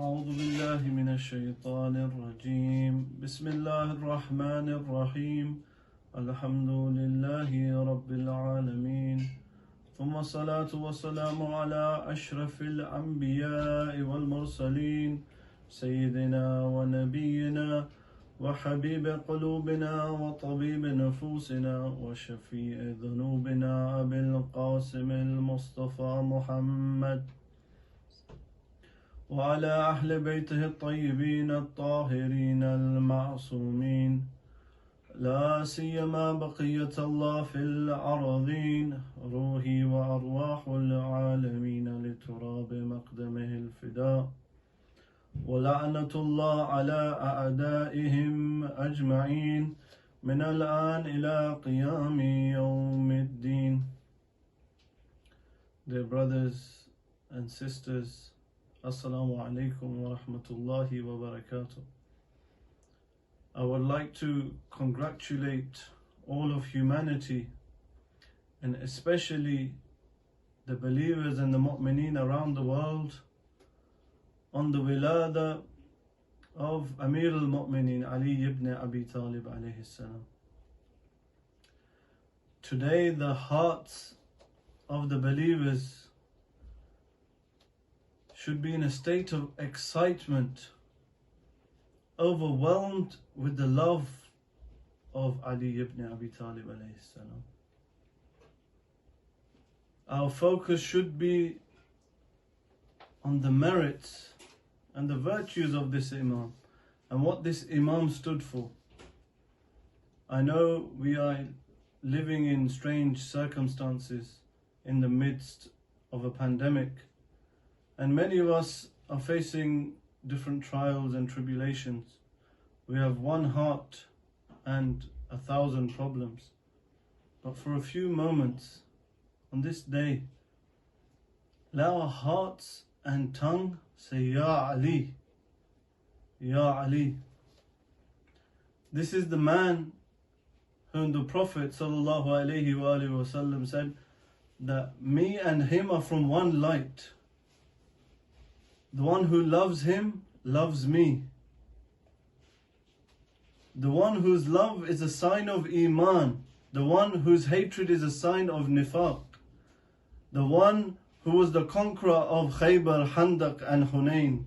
أعوذ بالله من الشيطان الرجيم بسم الله الرحمن الرحيم الحمد لله رب العالمين ثم الصلاة والسلام على أشرف الأنبياء والمرسلين سيدنا ونبينا وحبيب قلوبنا وطبيب نفوسنا وشفيع ذنوبنا أبي القاسم المصطفى محمد وعلى أهل بيته الطيبين الطاهرين المعصومين لا سيما بقية الله في الأراضين روحي وأرواح العالمين لتراب مقدمه الفداء ولعنة الله على أعدائهم أجمعين من الآن إلى قيام يوم الدين. Dear brothers and sisters, Assalamu alaikum wa rahmatullahi wa barakatuh. I would like to congratulate all of humanity and especially the believers and the mu'mineen around the world on the wilayat of Amir al-Mu'mineen Ali ibn Abi Talib alayhi salam. Today the hearts of the believers should be in a state of excitement, overwhelmed with the love of Ali ibn Abi Talib alayhi salam. Our focus should be on the merits and the virtues of this Imam and what this Imam stood for. I know we are living in strange circumstances in the midst of a pandemic, and many of us are facing different trials and tribulations. We have one heart and 1,000 problems. But for a few moments on this day, let our hearts and tongue say, Ya Ali, Ya Ali. This is the man whom the Prophet ﷺ said that me and him are from one light. The one who loves him loves me. The one whose love is a sign of Iman. The one whose hatred is a sign of Nifaq. The one who was the conqueror of Khaybar, Handaq and Hunayn.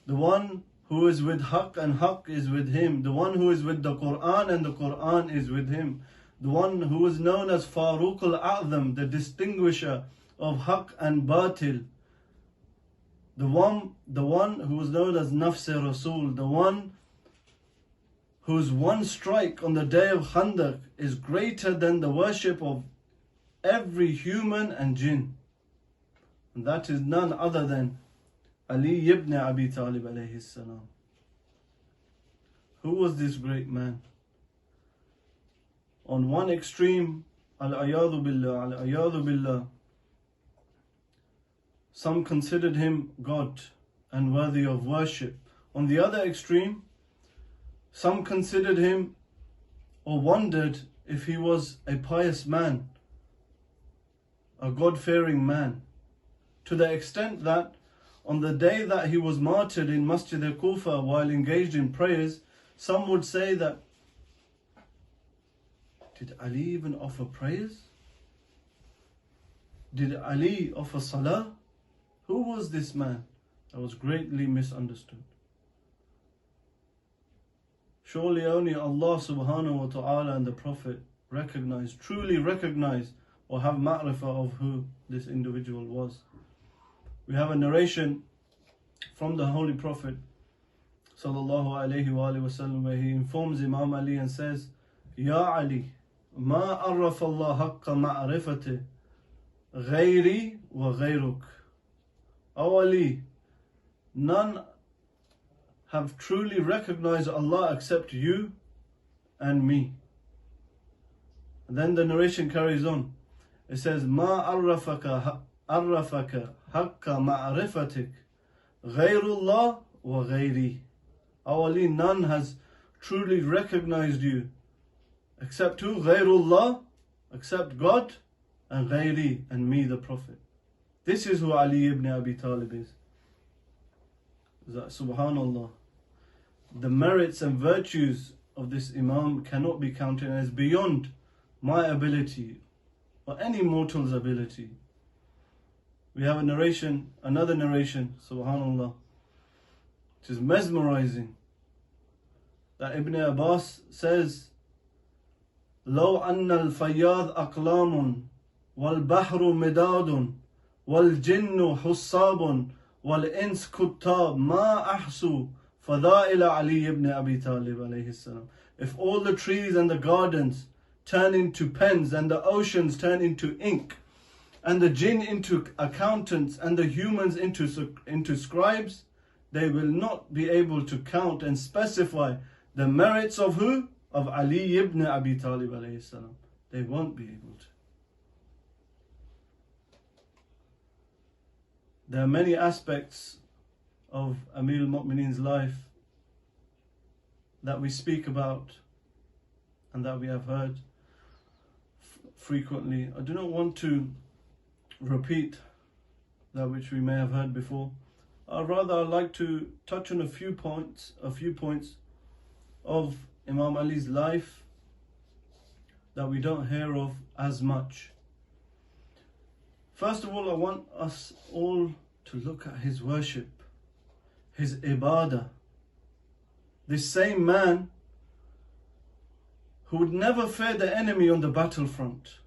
The one who is with Haqq and Haqq is with him. The one who is with the Quran and the Quran is with him. The one who is known as Faruq al-A'zam, the distinguisher of Haqq and Batil. The one who was known as Nafs Rasul, the one whose one strike on the day of Khandaq is greater than the worship of every human and jinn. And that is none other than Ali ibn Abi Talib alayhi salam. Who was this great man? On one extreme, al-ayadu billah, some considered him God and worthy of worship. On the other extreme, some considered him or wondered if he was a pious man, a God-fearing man, to the extent that on the day that he was martyred in Masjid al-Kufa while engaged in prayers, some would say that, did Ali even offer prayers? Did Ali offer salah? Who was this man? That was greatly misunderstood. Surely only Allah subhanahu wa ta'ala and the Prophet truly recognize or have ma'rifah of who this individual was. We have a narration from the Holy Prophet sallallahu alayhi wa sallam where he informs Imam Ali and says, Ya Ali, ma arrafa Allah haqqa ma'rifati ghayri wa ghayruk. O Ali, none have truly recognized Allah except you and me. And then the narration carries on. It says, Ma arrafaka haqqa ma'rifatik ghayrullah wa ghayri. O Ali, none has truly recognized you except who? Ghayrullah, except God, and ghayri, and me the Prophet. This is who Ali ibn Abi Talib is. that subhanallah, the merits and virtues of this Imam cannot be counted as beyond my ability or any mortal's ability. We have another narration, subhanallah, which is mesmerizing, that Ibn Abbas says, لو أن الفياض أقلام والبحر مداد والجن حصاب والإنس كتاب ما أحسوا فضائل علي ibn Abi Talib alayhi salam. If all the trees and the gardens turn into pens and the oceans turn into ink and the jinn into accountants and the humans into scribes, they will not be able to count and specify the merits of who? Of Ali ibn Abi Talib alayhi salam. They won't be able to. There are many aspects of Amir al-Mu'mineen's life that we speak about and that we have heard frequently. I do not want to repeat that which we may have heard before. Rather, I'd like to touch on a few points of Imam Ali's life that we don't hear of as much. First of all, I want us all to look at his worship, his ibadah. This same man who would never fear the enemy on the battlefront.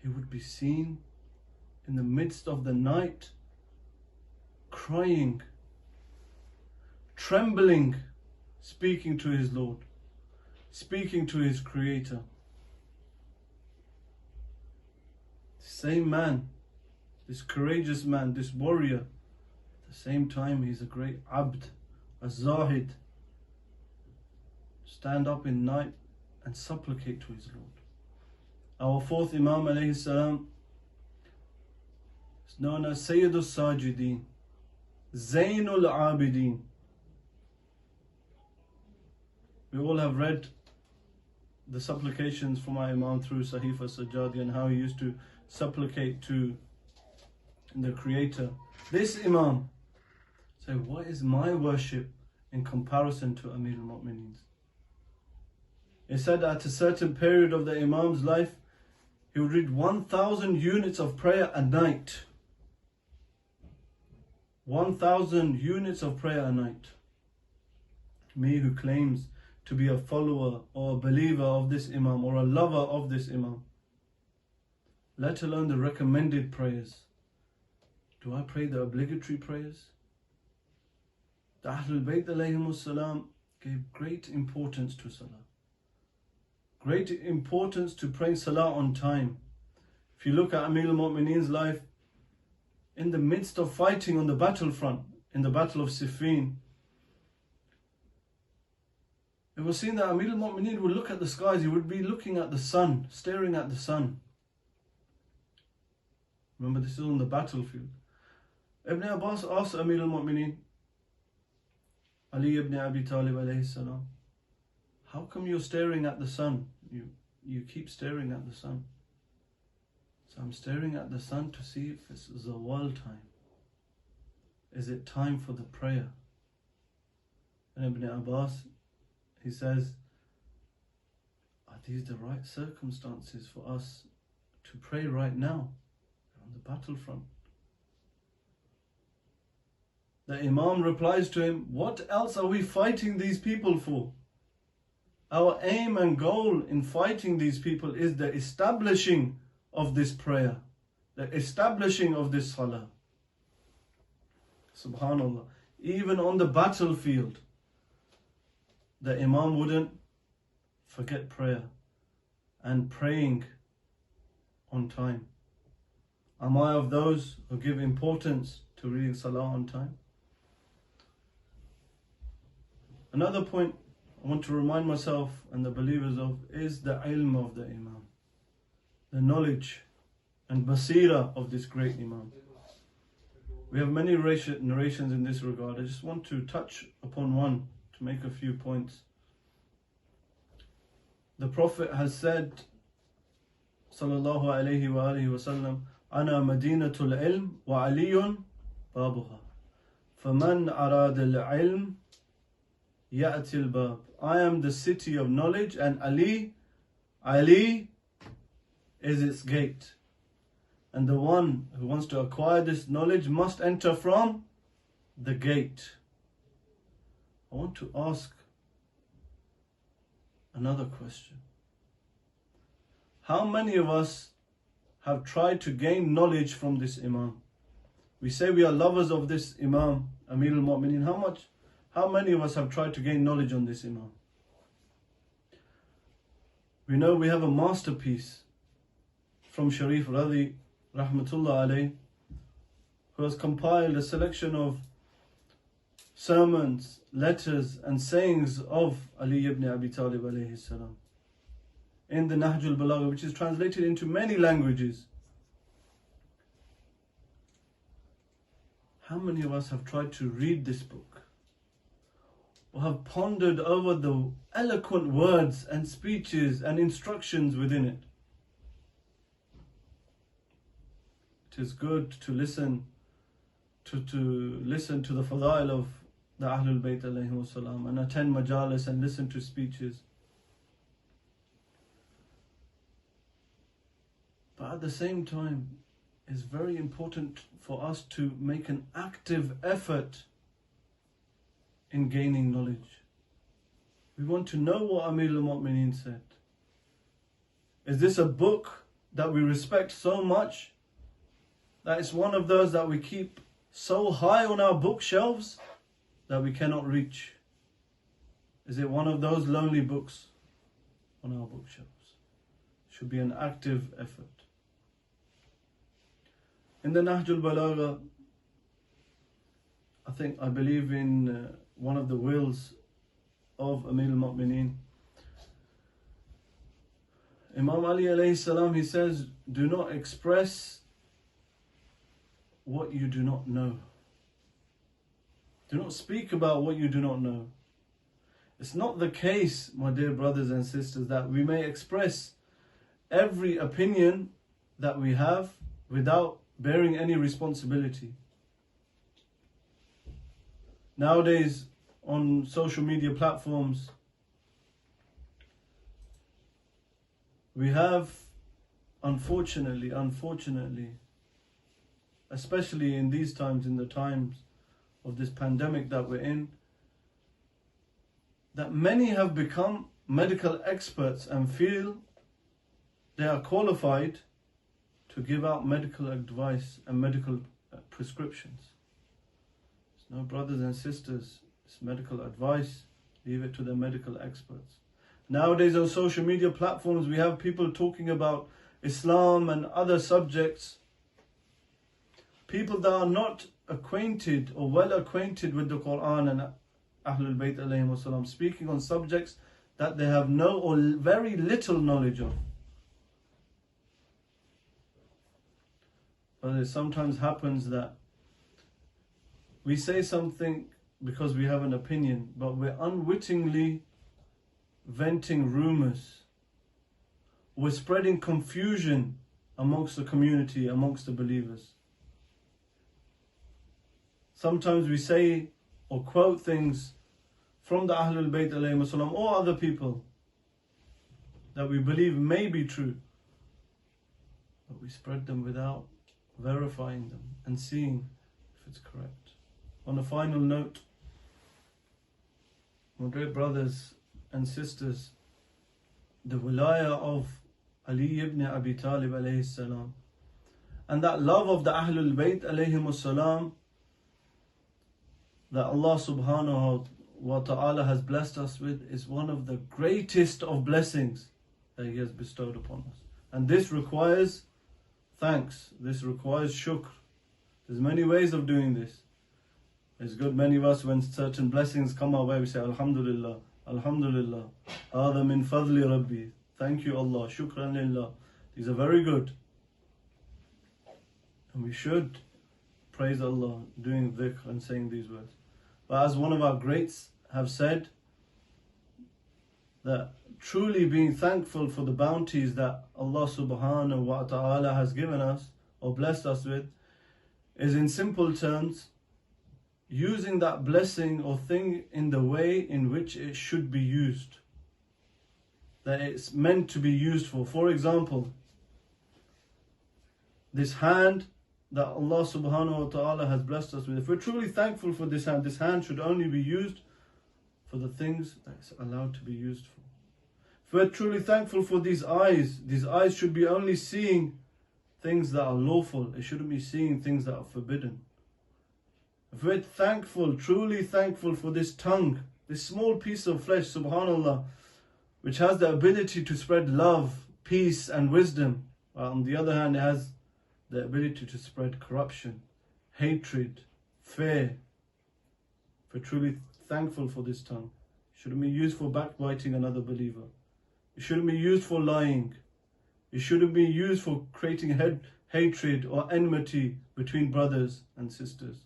He would be seen in the midst of the night, crying, trembling, speaking to his Lord, speaking to his Creator. The same man, this courageous man, this warrior, at the same time he's a great abd, a zahid. Stand up in night and supplicate to his Lord. Our fourth Imam alayhi salam is known as Sayyidul Sajideen, Zainul Abideen. We all have read the supplications from our Imam through Sahifa Sajjadi and how he used to supplicate to the Creator. This Imam said, what is my worship in comparison to Amir al-Mu'mineen's? It said that at a certain period of the Imam's life, he would read 1,000 units of prayer a night. 1,000 units of prayer a night. Me who claims to be a follower or a believer of this Imam or a lover of this Imam, let alone the recommended prayers. Do I pray the obligatory prayers? The Ahlul Bayt alayhimus salam gave great importance to Salah. Great importance to praying Salah on time. If you look at Amir al-Mu'mineen's life, in the midst of fighting on the battlefront, in the Battle of Siffin, it was seen that Amir al-Mu'mineen would look at the skies, he would be looking at the sun, staring at the sun. Remember, this is on the battlefield. Ibn Abbas asked Amir al-Mu'mineen, Ali ibn Abi Talib alayhi salam, how come you're staring at the sun? You keep staring at the sun. So I'm staring at the sun to see if it's zawal time. Is it time for the prayer? And Ibn Abbas, he says, are these the right circumstances for us to pray right now? We're on the battlefront. The Imam replies to him, what else are we fighting these people for? Our aim and goal in fighting these people is the establishing of this prayer, the establishing of this salah. Subhanallah. Even on the battlefield, the Imam wouldn't forget prayer and praying on time. Am I of those who give importance to reading salah on time? Another point I want to remind myself and the believers of is the ilm of the Imam, the knowledge and basira of this great Imam. We have many narrations in this regard. I just want to touch upon one to make a few points. The Prophet has said, sallallahu alayhi wa alihi wa sallam, Ana madinatul ilm wa aliyun babuha. فَمَنْ أَرَادَ الْعِلْمِ يَأْتِ الْبَابِ. I am the city of knowledge, and Ali is its gate. And the one who wants to acquire this knowledge must enter from the gate. I want to ask another question. How many of us have tried to gain knowledge from this Imam? We say we are lovers of this Imam, Amir al-Mu'mineen. How many of us have tried to gain knowledge on this Imam? We know we have a masterpiece from Sharif Radhi, Rahmatullah alayh, who has compiled a selection of sermons, letters and sayings of Ali ibn Abi Talib alayhi salam in the Nahjul Balagha, which is translated into many languages. How many of us have tried to read this book or have pondered over the eloquent words and speeches and instructions within it? It is good to listen to the fadail of the Ahlul Bayt alayhim salam and attend majalis and listen to speeches. But at the same time, it's very important for us to make an active effort in gaining knowledge. We want to know what Amir al-Mu'mineen said. Is this a book that we respect so much that it's one of those that we keep so high on our bookshelves that we cannot reach? Is it one of those lonely books on our bookshelves? It should be an active effort. In the Nahjul Balagha, I believe in one of the wills of Amir al-Mu'mineen, Imam Ali alayhi salam, he says, do not express what you do not know. Do not speak about what you do not know. It's not the case, my dear brothers and sisters, that we may express every opinion that we have without bearing any responsibility. Nowadays, on social media platforms, we have, unfortunately, especially in these times, in the times of this pandemic that we're in, that many have become medical experts and feel they are qualified to give out medical advice and medical prescriptions. No, brothers and sisters, it's medical advice. Leave it to the medical experts. Nowadays on social media platforms, we have people talking about Islam and other subjects. People that are not acquainted or well acquainted with the Quran and Ahlul Bayt alayhim wasalam, speaking on subjects that they have no or very little knowledge of. But it sometimes happens that we say something because we have an opinion, but we're unwittingly venting rumors. We're spreading confusion amongst the community, amongst the believers. Sometimes we say or quote things from the Ahlul Bayt alayhim wasalam or other people that we believe may be true, but we spread them without verifying them and seeing if it's correct. On a final note, my dear brothers and sisters, the wilayat of Ali ibn Abi Talib alayhi salam and that love of the Ahlul Bayt alayhim salam that Allah subhanahu wa ta'ala has blessed us with is one of the greatest of blessings that He has bestowed upon us. And this requires thanks, this requires shukr. There's many ways of doing this. It's good, many of us, when certain blessings come our way, we say Alhamdulillah, Alhamdulillah, Hada min fadli Rabbi. Thank you Allah, shukran lillah. These are very good. And we should praise Allah, doing dhikr and saying these words. But as one of our greats have said, that truly being thankful for the bounties that Allah subhanahu wa ta'ala has given us or blessed us with is in simple terms using that blessing or thing in the way in which it should be used, that it's meant to be used for. For example, this hand that Allah subhanahu wa ta'ala has blessed us with, if we're truly thankful for this hand should only be used for the things that it's allowed to be used for. If we're truly thankful for these eyes should be only seeing things that are lawful. It shouldn't be seeing things that are forbidden. If we're thankful, truly thankful for this tongue, this small piece of flesh, subhanallah, which has the ability to spread love, peace and wisdom, while on the other hand it has the ability to spread corruption, hatred, fear. If we're truly thankful for this tongue, it shouldn't be used for backbiting another believer. It shouldn't be used for lying. It shouldn't be used for creating hatred or enmity between brothers and sisters,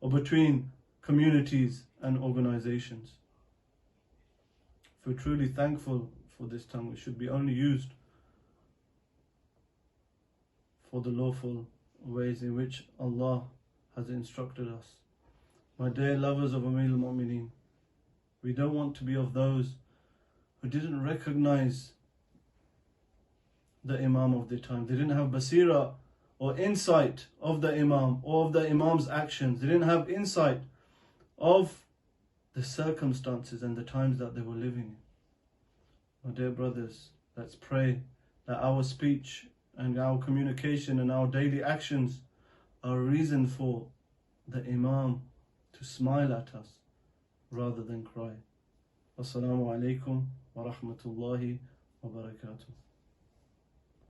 or between communities and organizations. If we're truly thankful for this tongue, it should be only used for the lawful ways in which Allah has instructed us. My dear lovers of Amir al-Mu'mineen, we don't want to be of those who didn't recognize the Imam of their time. They didn't have basira or insight of the Imam or of the Imam's actions. They didn't have insight of the circumstances and the times that they were living in. My dear brothers, let's pray that our speech and our communication and our daily actions are a reason for the Imam to smile at us rather than cry. Assalamu alaikum wa rahmatullahi wa barakatuh.